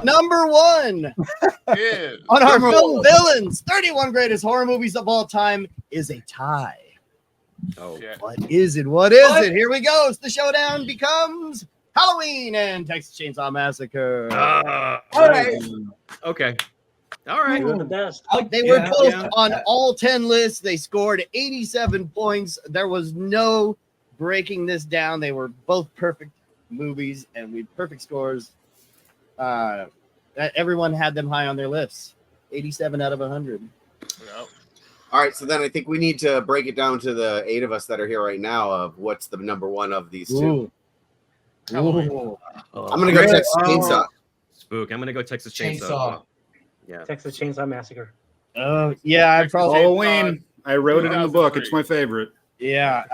Number one on our film villains, 31 greatest horror movies of all time is a tie. Oh, what is it? What is it? Here we go. The showdown becomes Halloween and Texas Chainsaw Massacre. All right. Okay. All right. They were the best. They were both on all 10 lists. They scored 87 points. There was no breaking this down. They were both perfect movies and with perfect scores. Everyone had them high on their lists. 87 out of 100. Yep. All right, so then I think we need to break it down to the 8 of us that are here right now of what's the number one of these two. I'm going to go Texas Chainsaw. Spook. I'm going to go Texas Chainsaw. Yeah. Texas Chainsaw Massacre. Yeah, I probably Halloween. I wrote it in the book. It's my favorite. Yeah,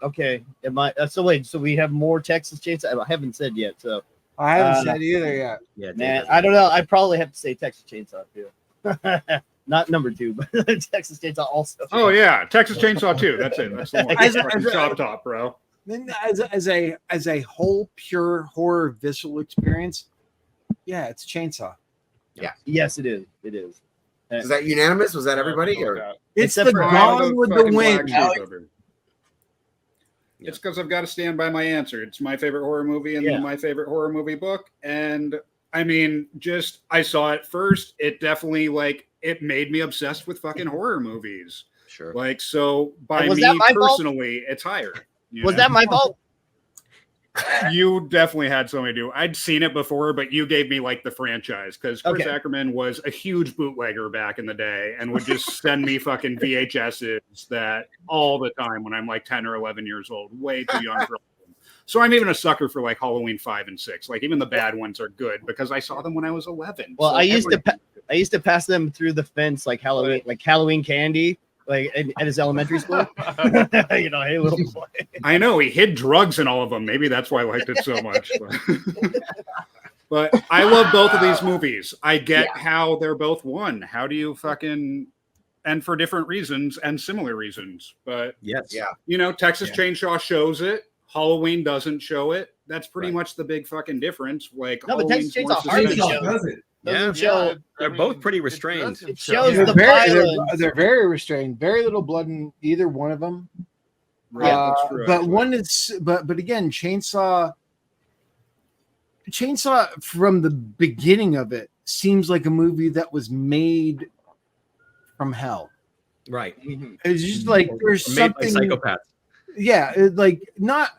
okay. Am I? So wait, so we have more Texas Chainsaw. I haven't said yet, so I haven't said either yet. Yeah, man, I don't know. I probably have to say Texas Chainsaw too. Not number 2, but Texas Chainsaw also. Oh yeah, Texas Chainsaw 2. That's it. That's the one. Top, bro. Then as a whole pure horror visual experience, yeah, it's Chainsaw. Yeah. Yes, it is. It is. Is that unanimous? Was that everybody? Or? It's the Gone with the Wind. It's because I've got to stand by my answer. It's my favorite horror movie and my favorite horror movie book. And I mean, I saw it first. It definitely it made me obsessed with fucking horror movies. Sure. So by me personally, it's higher. Was that my fault? You definitely had something to do. I'd seen it before, but you gave me the franchise because Chris Ackerman was a huge bootlegger back in the day and would just send me fucking VHSs that all the time when I'm 10 or 11 years old, way too young for them. So I'm even a sucker for Halloween 5 and 6. Even the bad ones are good because I saw them when I was 11. Well, so I used to pass them through the fence Halloween candy. At his elementary school, hey, little boy. I know he hid drugs in all of them. Maybe that's why I liked it so much. But I love both of these movies. I get how they're both one. How do you and for different reasons and similar reasons. But Texas Chainsaw shows it. Halloween doesn't show it. That's pretty much the big fucking difference. No, but Texas Chainsaw hardly shows it. Yeah, they're both pretty restrained. It shows the violence. They're very restrained. Very little blood in either one of them. Yeah, that's true. But one is, but again, Chainsaw from the beginning of it seems like a movie that was made from hell. Right. It's just there's something. Made by psychopaths. Yeah, not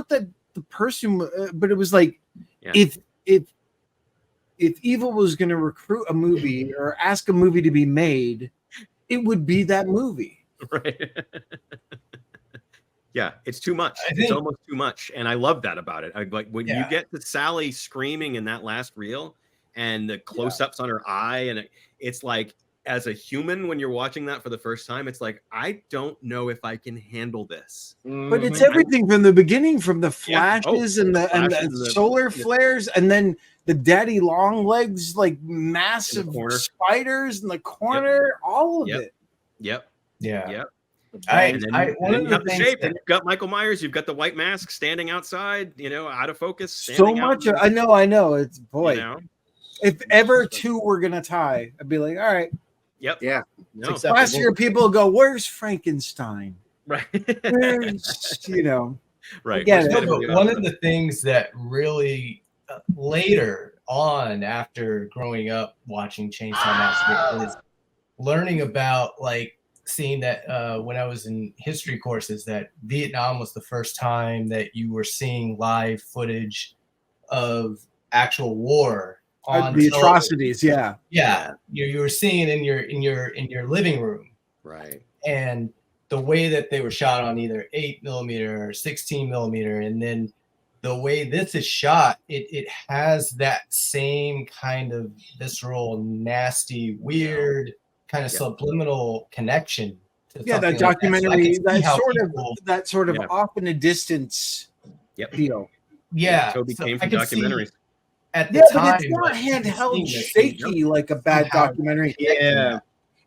that the person, but it was if evil was going to recruit a movie or ask a movie to be made, it would be that movie. Right. Yeah, it's too much. It's almost too much. And I love that about it. When you get to Sally screaming in that last reel and the close-ups on her eye, and it's as a human, when you're watching that for the first time, it's I don't know if I can handle this. But it's everything from the beginning, from the flashes and the solar flares, and then the daddy long legs, massive spiders in the corner, all of it. Yep. Yeah. Yep. And then you have the shape, and you've got Michael Myers, you've got the white mask standing outside, out of focus. So much. I know. It's if ever two were gonna tie, I'd be all right. Yep. Yeah. No. Last year, people go, "Where's Frankenstein?" Right. Where's Right. But one of the things that really later on, after growing up watching Chainsaw Massacre, is learning about seeing that when I was in history courses, that Vietnam was the first time that you were seeing live footage of actual war. On the atrocities, yeah. You were seeing in your living room, right? And the way that they were shot on either 8mm or 16mm, and then the way this is shot, it has that same kind of visceral, nasty, weird kind of subliminal connection. To that documentary, that sort of off in a distance feel. Yeah, Toby came from documentaries. At the time, but it's not handheld shaky like a bad documentary. Yeah.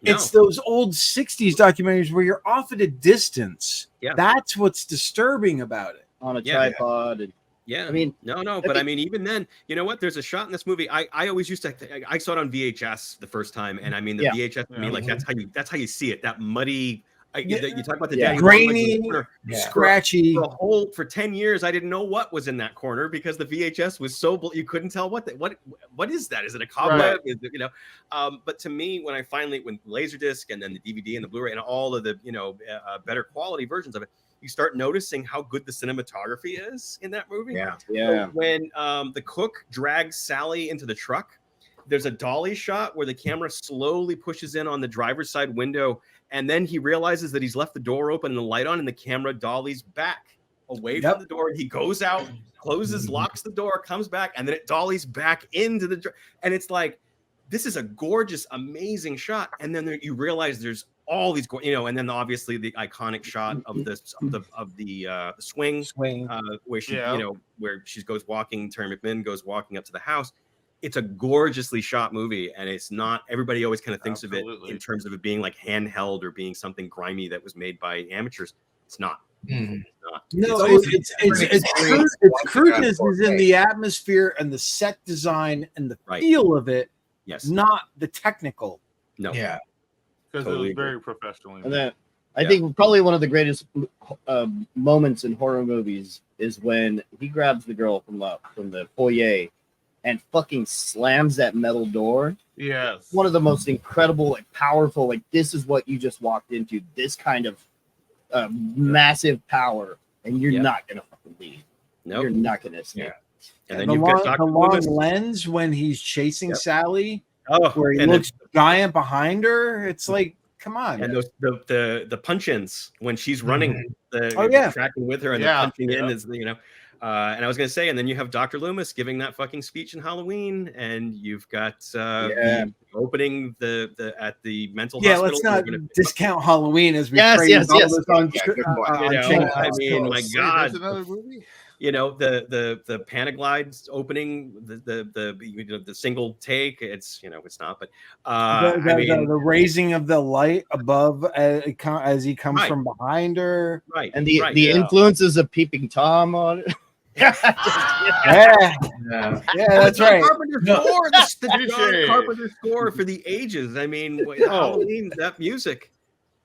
It's those old 60s documentaries where you're off at a distance. Yeah. That's what's disturbing about it. On a tripod. Yeah, I mean, but I mean, even then, you know what? There's a shot in this movie. I always used to. I saw it on VHS the first time, and I mean, the VHS to me, like that's how you see it. That muddy. You talk about the daddy grainy, scratchy. For 10 years, I didn't know what was in that corner because the VHS was so you couldn't tell what is that? Is it a cobweb? Is it, but to me, when Laserdisc and then the DVD and the Blu-ray and all of the better quality versions of it, you start noticing how good the cinematography is in that movie. Yeah. So when the cook drags Sally into the truck, there's a dolly shot where the camera slowly pushes in on the driver's side window, and then he realizes that he's left the door open and the light on, and the camera dollies back away from the door. He goes out, closes, locks the door, comes back, and then it dollies back into the and it's like, this is a gorgeous, amazing shot. And then you realize there's all these, and then obviously the iconic shot of the swing, where she, where she goes walking. Terry McMillan goes walking up to the house. It's a gorgeously shot movie, and it's not. Everybody always kind of thinks of it in terms of it being like handheld or being something grimy that was made by amateurs. It's not. It's not. No, it's crudeness is in the atmosphere and the set design and the feel of it. Yes, not the technical. No. Yeah. Because it was very professional. And then I think probably one of the greatest moments in horror movies is when he grabs the girl from the foyer and fucking slams that metal door. Yes. One of the most incredible, powerful, this is what you just walked into. This kind of massive power, and you're not gonna fucking leave. No, you're not gonna escape. Yeah. And then you've got the long lens when he's chasing Sally, where he looks giant behind her. It's like, come on. And the punch-ins when she's running, tracking with her, and the punching in is and I was going to say, and then you have Dr. Loomis giving that fucking speech in Halloween, and you've got the opening at the mental hospital. Let's not discount Halloween as we yes. on I mean, my God. There's another movie? The Panaglide's opening, the single take. It's it's not, but the raising of the light above as he comes from behind her, and the influences of Peeping Tom on it. That's right. Carpenter score, the John Carpenter score for the ages. I mean, Halloween, that music.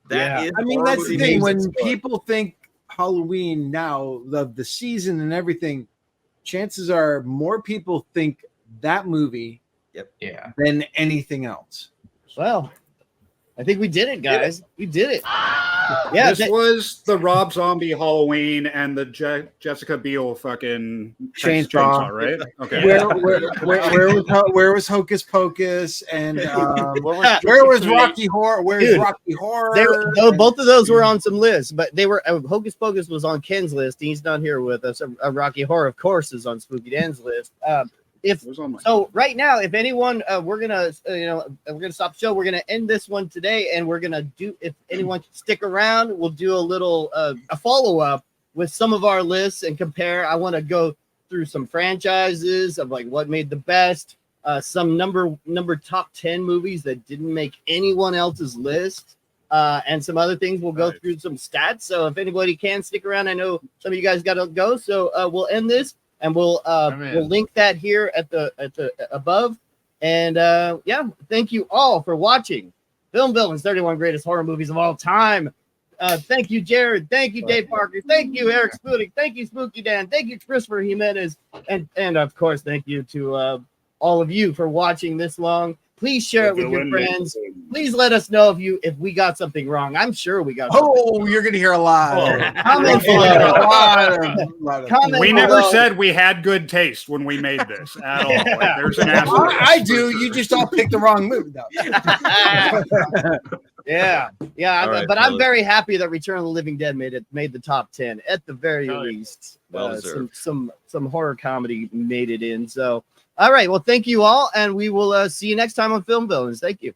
That is. I mean, that's the thing when people think Halloween now, the season and everything, chances are more people think that movie than anything else. Well, I think we did it, guys. We did it. This was the Rob Zombie Halloween and the Jessica Biel fucking chainsaw, right? Okay. Where was Hocus Pocus and where was Rocky Horror? Where's Rocky Horror? Both of those were on some lists, but they were Hocus Pocus was on Ken's list. He's not here with us. Rocky Horror, of course, is on Spooky Dan's list. So right now, if anyone, we're gonna stop the show. We're gonna end this one today, and we're gonna do. If anyone can stick around, we'll do a little a follow up with some of our lists and compare. I want to go through some franchises of what made the best, some number top 10 movies that didn't make anyone else's list, and some other things. We'll go through some stats. So if anybody can stick around, I know some of you guys got to go. So we'll end this. And we'll link that here at the above. And thank you all for watching Film Villains 31 Greatest Horror Movies of All Time. Thank you, Jared. Thank you, Dave Parker. Thank you, Eric Spudic. Thank you, Spooky Dan. Thank you, Christopher Jimenez. And of course, thank you to all of you for watching this long. Please share it with your friends. Please let us know if we got something wrong. I'm sure we got something you're going to hear a lot. Comment we never said we had good taste when we made this at all. There's an asterisk. I do. You just all picked the wrong movie, though. Right, but I'm very happy that Return of the Living Dead made the top 10 at the very least. Some horror comedy made it in. So, all right. Well, thank you all, and we will see you next time on Film Villains. Thank you.